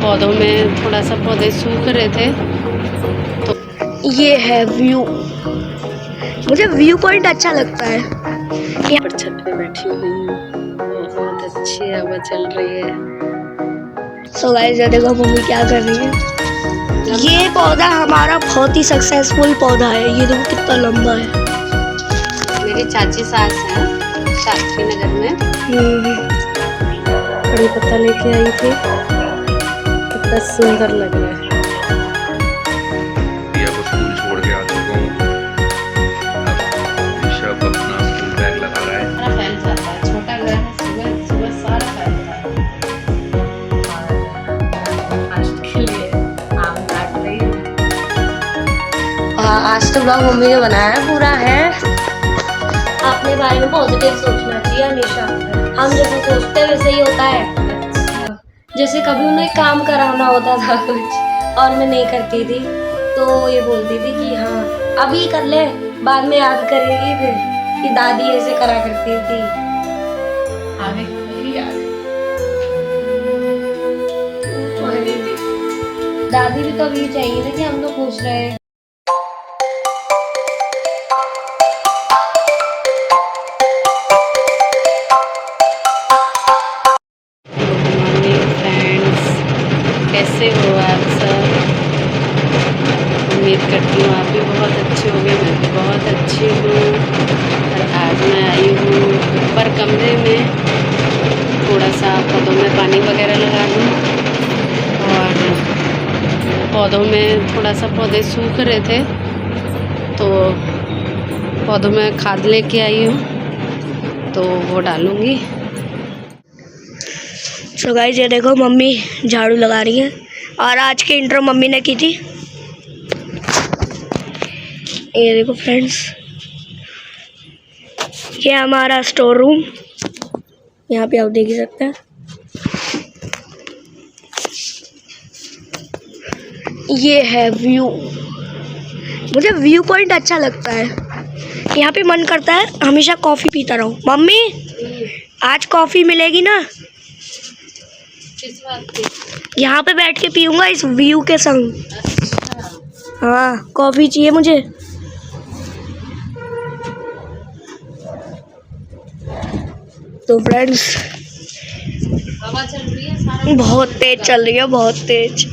पौधों में थोड़ा सा पौधे सूख रहे थे तो ये है व्यू। मुझे व्यू पॉइंट अच्छा लगता है। यहाँ पर छत पे बैठी हुई हूँ, बहुत अच्छी हवा चल रही है। सो गाइस ये देखो मम्मी क्या कर रही है। ये पौधा हमारा बहुत ही सक्सेसफुल पौधा है। ये देखो कितना लंबा है। मेरी चाची सास है शास्त्री नगर में, कड़ी पत्ता लेके आई थी, कितना सुंदर लग रहा है। दिया को स्कूल छोड़ के आ चुका हूँ। अब ऋषभ अपना स्कूल बैग लगा रहा है। सारा फैल जाता है, छोटा घर है, सुबह सुबह सारा फैल जाता है। और आज के लिए आम काट रही हूँ। आज तो ब्लॉग मम्मी ने बनाया है, पूरा है। अपने बारे में पॉजिटिव सोचना चाहिए हमेशा। हम जैसे सोचते हैं वैसे ही होता है। जैसे कभी उन्हें काम कराना होता था कुछ और मैं नहीं करती थी तो ये बोलती थी कि हाँ अभी कर ले, बाद में याद करेगी फिर कि दादी ऐसे करा करती थी। आगे मेरी याद दादी भी तो अभी चाहिए ना कि हम तो खुश रहे। कैसे हो आप सब? उम्मीद करती हूँ आप भी बहुत अच्छे होंगे, मैं भी बहुत अच्छी हूँ। और आज मैं आई हूँ ऊपर कमरे में, थोड़ा सा पौधों में पानी वगैरह लगा दूँ। और पौधों में थोड़ा सा पौधे सूख रहे थे तो पौधों में खाद लेके आई हूँ तो वो डालूँगी। सो गाइस ये देखो मम्मी झाड़ू लगा रही है और आज की इंट्रो मम्मी ने की थी। ये देखो फ्रेंड्स, ये हमारा स्टोर रूम, यहाँ पे आप देख ही सकते हैं। ये है व्यू। मुझे व्यू पॉइंट अच्छा लगता है। यहाँ पे मन करता है हमेशा कॉफ़ी पीता रहूँ। मम्मी आज कॉफ़ी मिलेगी ना? यहाँ पे बैठ के पीऊँगा इस व्यू के संग। हाँ कॉफ़ी चाहिए मुझे। तो फ्रेंड्स हवा चल रही है, सारा बहुत तेज चल रही है, बहुत तेज।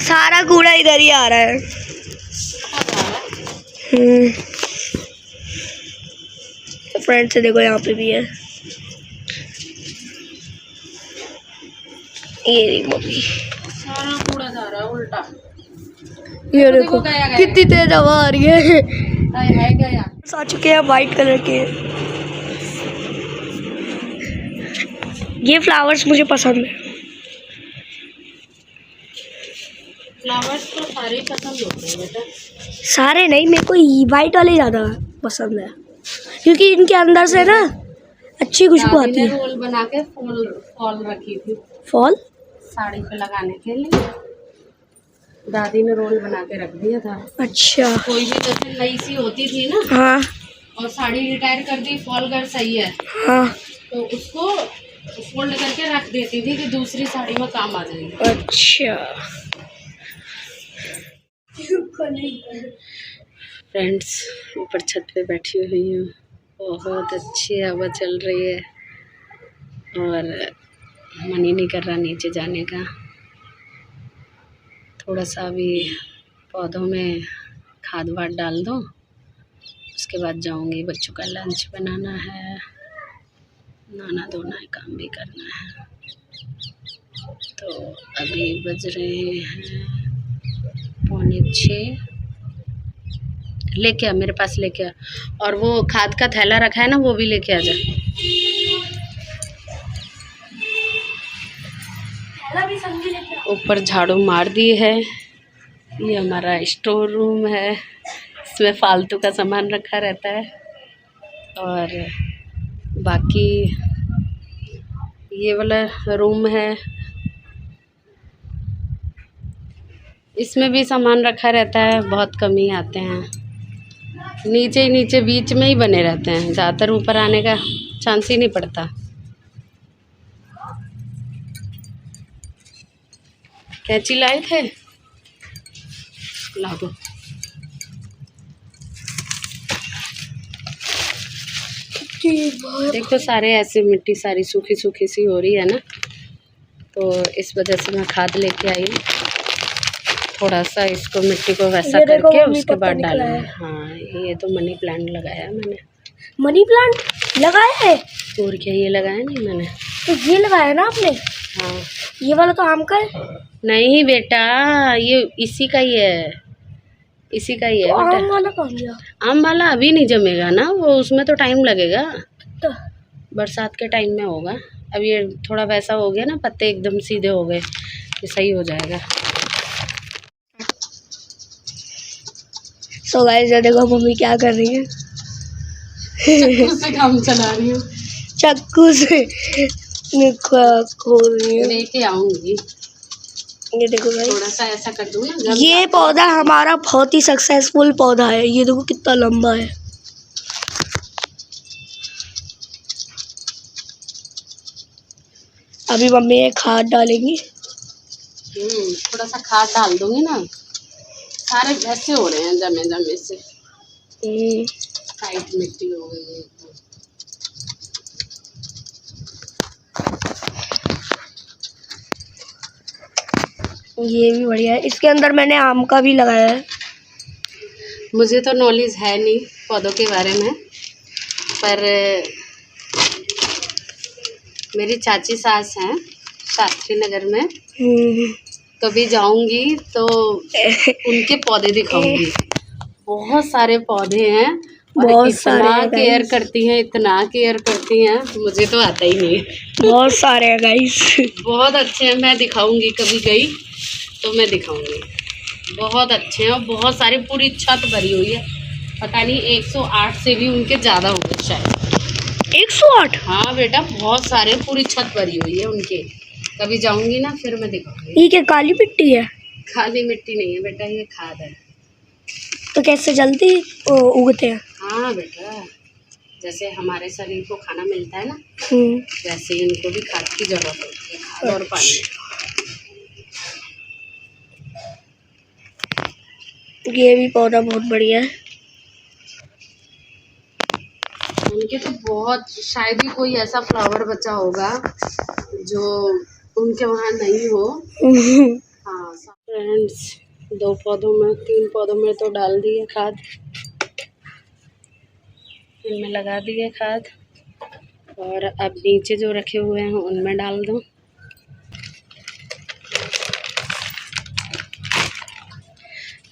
सारा कूड़ा इधर ही आ रहा है। तो फ्रेंड्स देखो यहाँ पे भी है। ये देखो मम्मी, सारा कूड़ा जा रहा है उल्टा। ये देखो कितनी तेज हवा आ रही है। है गया। आ चुके हैं वाइट कलर के। ये फ्लावर्स मुझे पसंद है। फ्लावर्स तो सारे पसंद होते हैं बेटा। सारे नहीं, मेरे को वाइट वाले ज़्यादा पसंद है क्योंकि इनके अंदर से ना अच्छी खुशबू आती है। रोल बना के फॉल रखी थी, फॉल साड़ी पे लगाने के लिए दादी ने रोल बना के रख दिया था। अच्छा। कोई भी जैसे नई सी होती थी ना, हाँ और साड़ी रिटायर कर दी, फॉल कर सही है हाँ। तो उसको फोल्ड करके रख देती थी कि दूसरी साड़ी में काम आ जाएगी। अच्छा। फ्रेंड्स ऊपर छत पे बैठी हुई हूँ, बहुत अच्छी हवा चल रही है और मन ही नहीं कर रहा नीचे जाने का। थोड़ा सा अभी पौधों में खाद वाद डाल दूँ, उसके बाद जाऊँगी। बच्चों का लंच बनाना है, नहाना धोना है, काम भी करना है। तो अभी बज रहे हैं 5:45। लेके आ, मेरे पास लेके आ। और वो खाद का थैला रखा है ना, वो भी लेके आ जा। ऊपर झाड़ू मार दी है। ये हमारा स्टोर रूम है, इसमें फालतू का सामान रखा रहता है। और बाकी ये वाला रूम है, इसमें भी सामान रखा रहता है, बहुत कम ही आते हैं। नीचे ही नीचे बीच में ही बने रहते हैं, ज़्यादातर ऊपर आने का चांस ही नहीं पड़ता। कैंची लाए थे, ला दो। देखो सारे ऐसे मिट्टी सारी सूखी सूखी सी हो रही है ना, तो इस वजह से मैं खाद लेके आई हूँ। थोड़ा सा इसको मिट्टी को वैसा करके उसके बाद डालूंगी। हाँ ये तो मनी प्लांट लगाया है मैंने। मनी प्लांट लगाया है? और क्या, ये लगाया नहीं मैंने। तो ये लगाया ना आपने? हाँ। ये वाला तो आम का है। नहीं बेटा, ये इसी का ही है, इसी का ही है तो बेटा। आम वाला कहाँ गया? आम वाला अभी नहीं जमेगा ना, वो उसमें तो टाइम लगेगा, तो बरसात के टाइम में होगा। अब ये थोड़ा वैसा हो गया ना, पत्ते एकदम सीधे हो गए, ये सही हो जाएगा। सो गाइस ये देखो मम्मी क्या कर रही है। चाकू से काम चला रही हूँ। चाकू से खोल रही है। लेके आऊंगी। ये देखो गाइस, थोड़ा सा ऐसा कर दूँ ना। ये पौधा हमारा बहुत ही सक्सेसफुल पौधा है। ये देखो कितना लंबा है। अभी मम्मी ये खाद डालेंगी। थोड़ा सा खाद डाल दूंगी ना, सारे वैसे हो रहे हैं जमे जमे से, टाइट मिट्टी हो गई है एकदम। ये भी बढ़िया है। इसके अंदर मैंने आम का भी लगाया है। मुझे तो नॉलेज है नहीं पौधों के बारे में, पर मेरी चाची सास हैं शास्त्री नगर में, कभी जाऊंगी तो उनके पौधे दिखाऊंगी। बहुत सारे पौधे हैं और बहुत इतना सारे केयर करती हैं, इतना केयर करती हैं, मुझे तो आता ही नहीं है। बहुत सारे हैं गाइस। बहुत अच्छे हैं, मैं दिखाऊंगी, कभी गई तो मैं दिखाऊंगी। बहुत अच्छे हैं और बहुत सारी, पूरी छत भरी हुई है। पता नहीं 108 से भी उनके ज़्यादा हो गए शायद। 108? हाँ बेटा, बहुत सारे, पूरी छत भरी हुई है उनके। कभी जाऊंगी ना फिर मैं दिखाऊंगी। ये क्या काली मिट्टी है? खाली मिट्टी नहीं है बेटा, ये खाद है। तो कैसे जल्दी उगते हैं? हाँ बेटा, जैसे हमारे शरीर को खाना मिलता है ना, अच्छा। वैसे ही इनको भी खाद की जरूरत होती है, खाद और पानी। ये भी पौधा बहुत बढ़िया है। उनके तो बहुत, शायद ही कोई ऐसा फ्लावर बचा होगा जो उनके वहाँ नहीं हो। हाँ फ्रेंड्स, 2 पौधों में, 3 पौधों में तो डाल दिए खाद, इनमें लगा दिए खाद, और अब नीचे जो रखे हुए हैं उनमें डाल दूँ।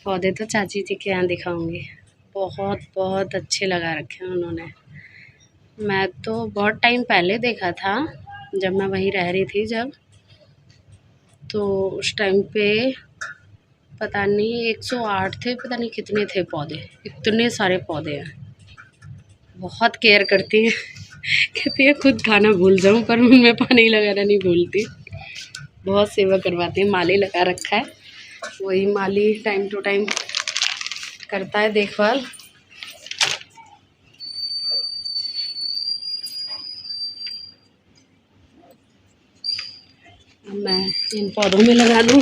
पौधे तो चाची जी के यहाँ दिखाऊंगी, बहुत बहुत अच्छे लगा रखे हैं उन्होंने। मैं तो बहुत टाइम पहले देखा था, जब मैं वहीं रह रही थी जब, तो उस टाइम पे पता नहीं 108 थे, पता नहीं कितने थे पौधे, इतने सारे पौधे हैं। बहुत केयर करती हैं। कहती है खुद खाना भूल जाऊं पर उनमें पानी लगाना नहीं भूलती। बहुत सेवा करवाती हैं, माली लगा रखा है, वही माली टाइम टू टाइम करता है देखभाल। मैं इन पौधों में लगा दूँ,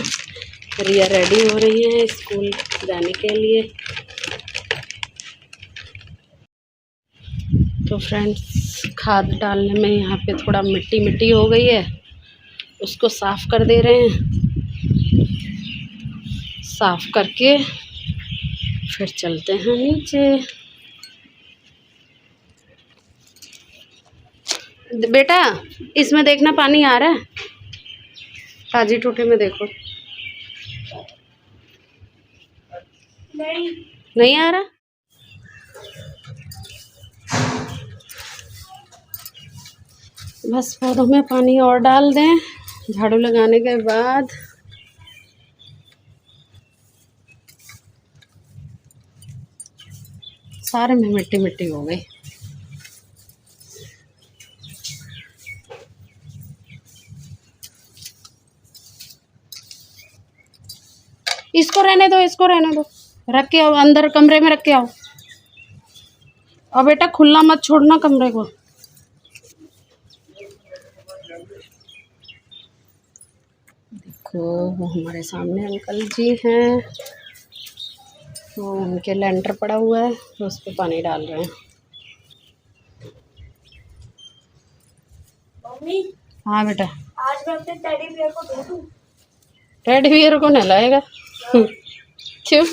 रिया रेडी हो रही है स्कूल जाने के लिए। तो फ्रेंड्स, खाद डालने में यहाँ पे थोड़ा मिट्टी मिट्टी हो गई है, उसको साफ़ कर दे रहे हैं। साफ़ करके फिर चलते हैं नीचे। बेटा इसमें देखना पानी आ रहा है, ताजी टूटे में देखो। नहीं आ रहा। बस पौधों में पानी और डाल दें झाड़ू लगाने के बाद। सारे में मिट्टी मिट्टी हो गई। इसको रहने दो, इसको रहने दो, रख के आओ अंदर कमरे में, रख के आओ। और बेटा खुला मत छोड़ना कमरे को। देखो वो हमारे सामने अंकल जी हैं, वो उनके लेंटर पड़ा हुआ है तो उस पर पानी डाल रहे हैं। मम्मी, हाँ बेटा, आज मैं अपने टेडी बियर को धो दूं? टेडी बियर को नहलाएगा? क्यों?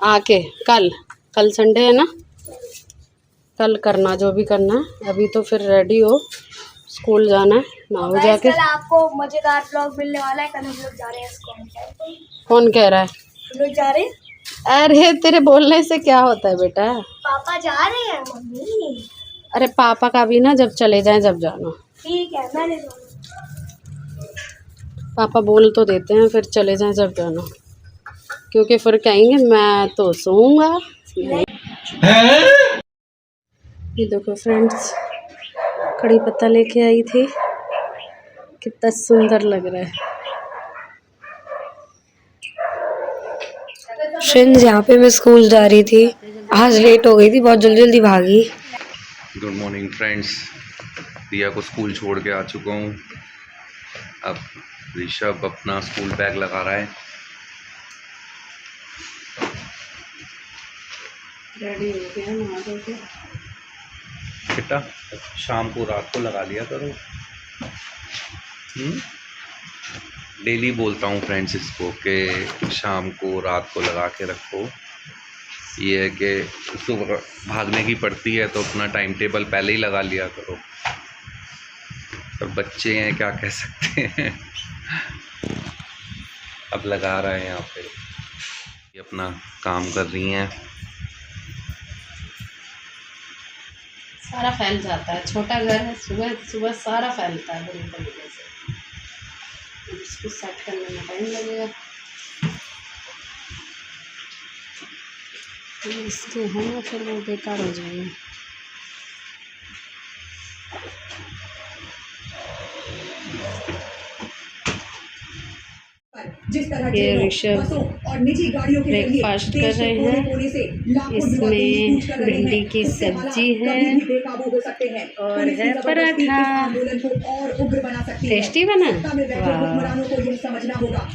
आके कल कल संडे है ना, कल करना जो भी करना है। अभी तो फिर रेडी हो, स्कूल जाना है, नहाओ गाइस, जाके। कल आपको मजेदार व्लॉग मिलने वाला है। कल हम लोग जा रहे हैं इसको। कौन कह रहा है? हम लोग जा रहे हैं। अरे तेरे बोलने से क्या होता है बेटा? पापा जा रहे हैं मम्मी। अरे पापा का भी ना जब चले जाएं जब जाना। ठीक है, मैंने पापा बोल तो देते हैं फिर चले जाएं जब जाना, क्योंकि फिर कहेंगे मैं तो सोऊंगा। ये देखो फ्रेंड्स, कड़ी पत्ता लेके आई थी, कितना सुंदर लग रहा है। फ्रेंड्स, यहाँ पे मैं स्कूल जा रही थी, आज लेट हो गई थी, बहुत जल्दी जल्दी भागी। गुड मॉर्निंग फ्रेंड्स, दिया को स्कूल छोड़ के आ चुका हूँ। अब ऋषभ अपना स्कूल बैग लगा रहा है। रेडी हो गया नहा धो के। बेटा शाम को रात को लगा लिया करो। डेली बोलता हूँ फ्रेंड्स इसको कि शाम को रात को लगा के रखो। ये है कि सुबह भागने की पड़ती है तो अपना टाइम टेबल पहले ही लगा लिया करो। पर बच्चे हैं, क्या कह सकते हैं। अब लगा रहे हैं यहाँ पे, ये अपना काम कर रही हैं। सारा फैल जाता है, छोटा घर है, सुबह सुबह सारा फैलता है बुरी तरीके से। इसको सेट करने में टाइम लगेगा। इसके हैं फिर वो बेकार हो जाएंगे। ये ऋषभ ब्रेकफास्ट कर रहे हैं। इसमें भिंडी की सब्जी है और है पराठा। टेस्टी बना? वाह।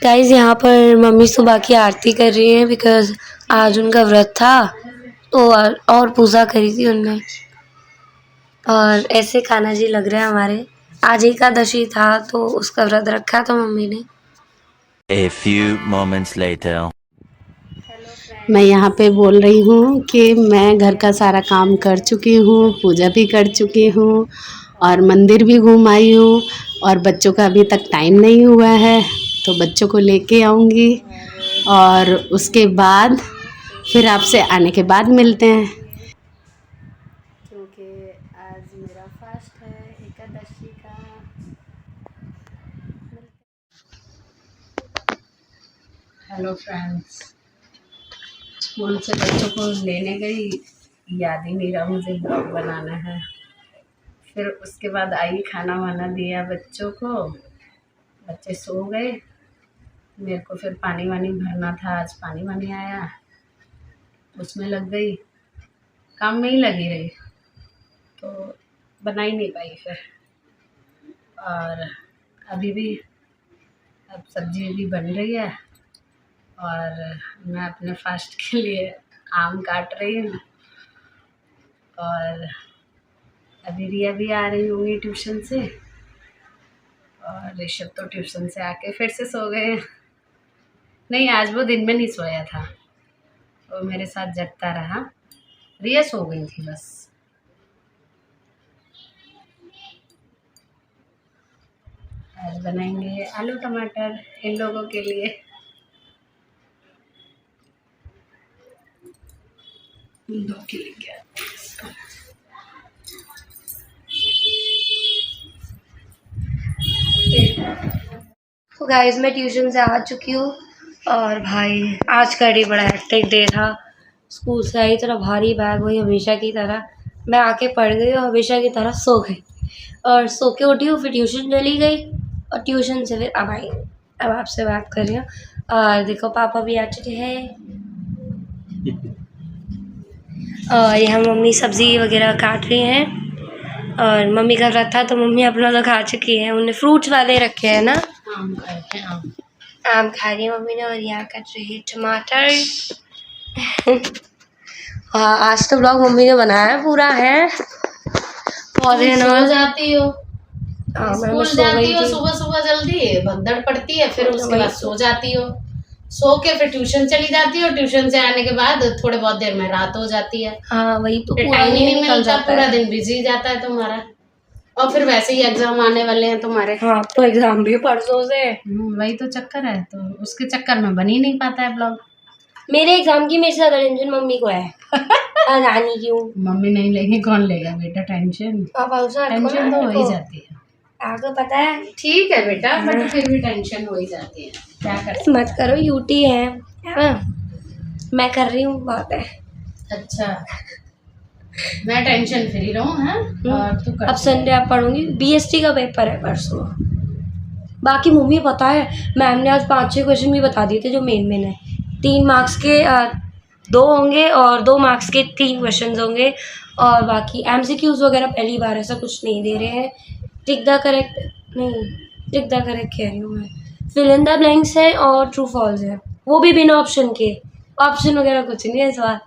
गाइज, यहाँ पर मम्मी सुबह की आरती कर रही हैं बिकॉज आज उनका व्रत था, तो और पूजा करी थी उनने। और ऐसे कान्हा जी लग रहे हैं हमारे, आज एकादशी था तो उसका व्रत रखा था मम्मी ने। A few moments later. मैं यहाँ पे बोल रही हूँ कि मैं घर का सारा काम कर चुकी हूँ, पूजा भी कर चुकी हूँ और मंदिर भी घूम आई हूँ, और बच्चों का अभी तक टाइम नहीं हुआ है तो बच्चों को लेके आऊँगी और उसके बाद फिर आपसे आने के बाद मिलते हैं, क्योंकि आज मेरा फास्ट है एकादशी का। हेलो फ्रेंड्स, स्कूल से बच्चों को लेने गई, याद ही नहीं रहा मुझे ब्लॉग बनाना है। फिर उसके बाद आई, खाना वाना दिया बच्चों को, बच्चे सो गए। मेरे को फिर पानी वानी भरना था, आज पानी वानी आया, उसमें लग गई, काम में ही लगी रही तो बना ही नहीं पाई फिर। और अभी भी अब सब्जी भी बन रही है और मैं अपने फास्ट के लिए आम काट रही हूँ। और अभी रिया भी आ रही होंगी ट्यूशन से, और ऋषभ तो ट्यूशन से आके फिर से सो गए। नहीं, आज वो दिन में नहीं सोया था, वो मेरे साथ जगता रहा। रिया सो गई थी बस। आज बनाएंगे आलू टमाटर इन लोगों के लिए। दो के लिए तो गाइज, मैं ट्यूशन से आ चुकी हूँ और भाई आज का डे बड़ा हेक्टिक डे था। स्कूल से आई, तरह भारी बैग, वही हमेशा की तरह मैं आके पढ़ गई और हमेशा की तरह सो गई और सो के उठी हूँ, फिर ट्यूशन चली गई और ट्यूशन से फिर अब आई, अब आपसे बात कर रही हूँ। और देखो पापा भी आ चुके हैं और यहाँ मम्मी सब्ज़ी वगैरह काट रही हैं और मम्मी का व्रत था तो मम्मी अपना तो खा चुकी है, उन्हें फ्रूट्स वाले रखे हैं ना, आम खाए हैं आम। आम खा रही है मम्मी ने और यहाँ कट रही है टमाटर। हाँ आज तो ब्लॉग मम्मी ने बनाया है पूरा है पौधे सो ना। जाती हो, हाँ मैं स्कूल सो जाती गई हो थी। सुबह सुबह जल्दी, भगदड़ पड़ती है, फिर उसके वही बाद तो। सो जाती हो, सो के फिर ट्यूशन चली जाती हो, ट्यूशन से आने के बाद थोड़े बहुत देर में रात हो जाती है, हाँ वही तो फिर पूरा टाइम ही दिन नहीं निकल मिलता, जाता पूरा है। दिन बिजी जाता है तुम्हारा। और फिर वैसे ही एग्जाम आने वाले हैं तुम्हारे। हाँ तो एग्जाम भी परसों से। वही तो चक्कर है, तो उसके चक्कर में बन ही नहीं पाता है ब्लॉग। मेरे एग्जाम की मेरे से ज़्यादा टेंशन मम्मी को है। रानी क्यों? मम्मी नहीं लेगी, कौन लेगा बेटा टेंशन? अब अवसर टेंशन तो हो ही जाती है। आपको पता है। ठीक है बेटा, बट फिर भी टेंशन हो ही जाती है, क्या कर। मत करो, यूटी है ना, मैं कर रही हूँ, बात है। अच्छा, मैं टेंशन फ्री रहूँ हैं और तू कर। अब संडे आप पढ़ूंगी, बीएसटी का पेपर है परसों। बाकी मम्मी पता है मैम ने आज 5-6 क्वेश्चन भी बता दिए थे जो मेन है। 3 मार्क्स के 2 होंगे और 2 मार्क्स के 3 क्वेश्चन होंगे और बाकी एमसीक्यूज वगैरह पहली बार ऐसा कुछ नहीं दे रहे हैं। टिक द करेक्ट नहीं, टिक द करेक्ट कह रही हूँ मैं, फिल इन द ब्लैंक्स है और ट्रू फॉल्स है, वो भी बिना ऑप्शन के, ऑप्शन वगैरह कुछ नहीं है इस बार।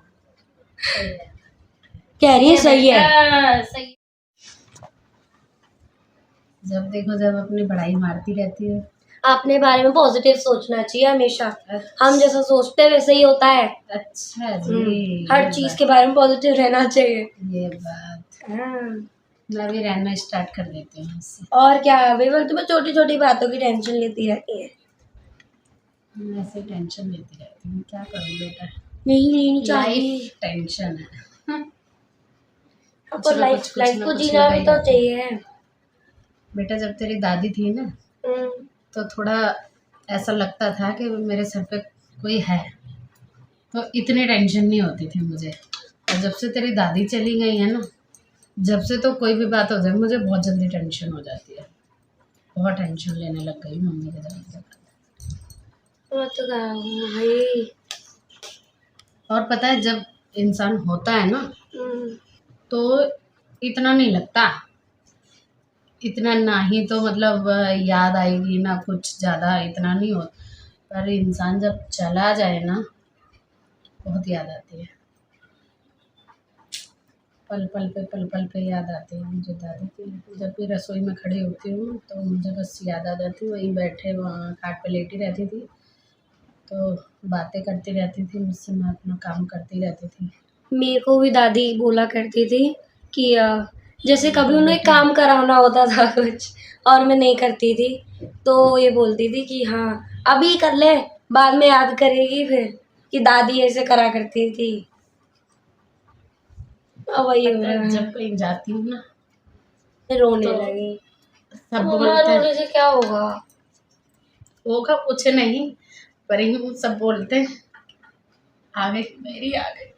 कह रही है सही है। सही। जब देखो जब अपनी पढ़ाई मारती रहती है। अपने बारे में पॉजिटिव सोचना चाहिए हमेशा, हम जैसा सोचते हैं वैसे ही होता है। अच्छा जी, हर चीज के बारे में पॉजिटिव रहना चाहिए। ये बात हाँ। मैं भी रहना स्टार्ट कर देती हूँ इससे। और क्या बेबल, तुम्हें छोटी छोटी बातों की टेंशन लेती रहती है। मैं ऐसे टेंशन लेती रहती हूँ, क्या करूँ बेटा, नहीं लेनी चाहिए। लाइफ टेंशन है। आपको लाइफ को जीना भी तो चाहिए। बेटा जब तेरी दादी थी ना तो थोड़ा ऐसा लगता था कि मेरे सर पे कोई है, तो इतनी टेंशन नहीं होती थी मुझे। और जब से तेरी दादी चली गई है ना, जब से तो कोई भी बात हो जाए मुझे बहुत जल्दी टेंशन हो जाती है, बहुत टेंशन लेने लग गई मम्मी के जाने के बाद। तो भाई। और पता है जब इंसान होता है ना तो इतना नहीं लगता, इतना ना ही तो मतलब याद आएगी ना कुछ ज़्यादा, इतना नहीं हो। पर इंसान जब चला जाए ना बहुत याद आती है, पल पल पे याद आती है मुझे दादी की। जब भी रसोई में खड़ी होती हूँ तो मुझे बस याद आ जाती है, वहीं बैठे वहाँ खाट पे लेटी रहती थी तो बातें करती रहती थी मुझसे, मैं अपना काम करती रहती थी। मेरे को भी दादी बोला करती थी कि जैसे कभी उन्हें काम कराना होता था कुछ और मैं नहीं करती थी तो ये बोलती थी कि हाँ अभी कर ले, बाद में याद करेगी फिर, कि दादी ऐसे करा करती थी। अब वही हो रहा है। जब कहीं जाती हूँ ना रोने तो लगी। सब मम्मा बोलते हैं, रोने से क्या होगा? होगा कुछ नहीं, पर यूँ सब बोलते हैं आ गई मेरी, आ गई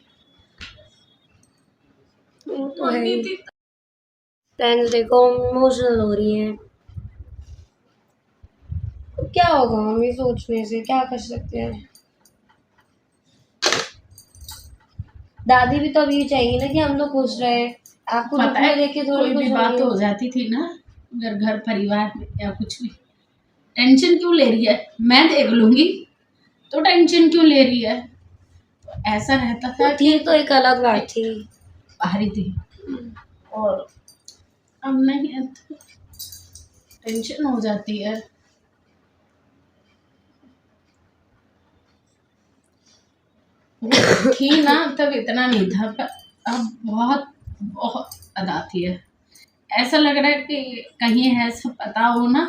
तो है ही। फ्रेंड्स देखो इमोशनल हो रही है, तो क्या होगा मम्मी सोचने से, क्या कर सकते हैं। दादी भी तो अभी चाहिए ना कि हम लोग खुश रहे, आपको दुख पता में है देख के थोड़ी कोई खुश भी बात होंगी। हो जाती थी ना, अगर घर परिवार में या कुछ भी, टेंशन क्यों ले रही है, मैं देख लूंगी, तो टेंशन क्यों ले रही है, तो ऐसा रहता था थी तो एक अलग बात थी। बाहरी थी। और अब नहीं है तो टेंशन हो जाती है। थी ना तब इतना नहीं था, पर अब बहुत बहुत याद आती है। ऐसा लग रहा है कि कहीं ऐसा पता हो ना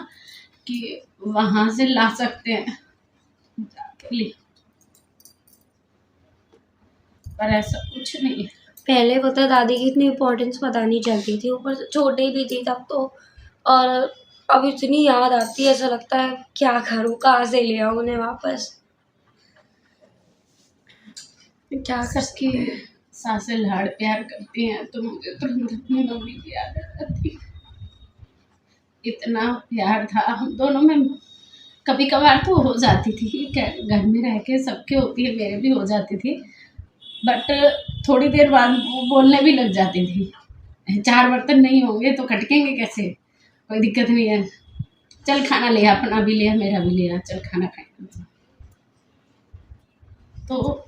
कि वहां से ला सकते हैं जाके लिए, पर ऐसा कुछ नहीं है। पहले पता दादी की इतनी इम्पोर्टेंस पता नहीं चलती थी, ऊपर से छोटी भी थी तब तो, और अब इतनी याद आती है, ऐसा लगता है क्या करूँ, कहाँ से ले आऊँ उन्हें वापस। क्या कर सबकी सासें लाड़ प्यार करती हैं तो मुझे तुरंत अपनी मम्मी की याद आ जाती। इतना प्यार था हम दोनों में। कभी कभार तो हो जाती थी, घर में रह के सबके होती है, मेरे भी हो जाती थी, बट थोड़ी देर बाद वो बोलने भी लग जाती थी। 4 बर्तन नहीं होंगे तो खटकेंगे कैसे, कोई दिक्कत नहीं है, चल खाना ले आ, अपना भी ले आ, मेरा भी ले आ, चल खाना खाएंगे। तो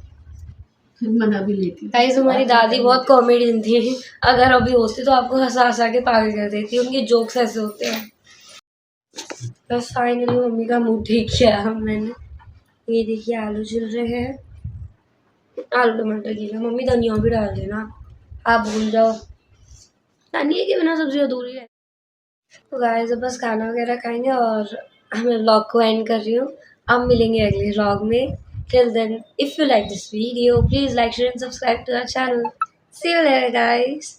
फिर मना भी लेती थी। गाइस हमारी दादी बहुत कॉमेडियन थी, अगर अभी होती तो आपको हंसा हंसा के पागल कर देती, उनके जोक्स ऐसे होते हैं। बस फाइनली मम्मी का मुंह ठीक किया मैंने। ये देखिए आलू छिल रहे हैं, आलू टमाटर की मम्मी धनिया भी डाल देना, आप भूल जाओ, धनिया के बिना सब्जी अधूरी है। तो गाइस अब बस खाना वगैरह खाएंगे और मैं व्लॉग को एंड कर रही हूँ। अब मिलेंगे अगले व्लॉग में। Till then if you like this video please like share and subscribe to our channel. See you later guys.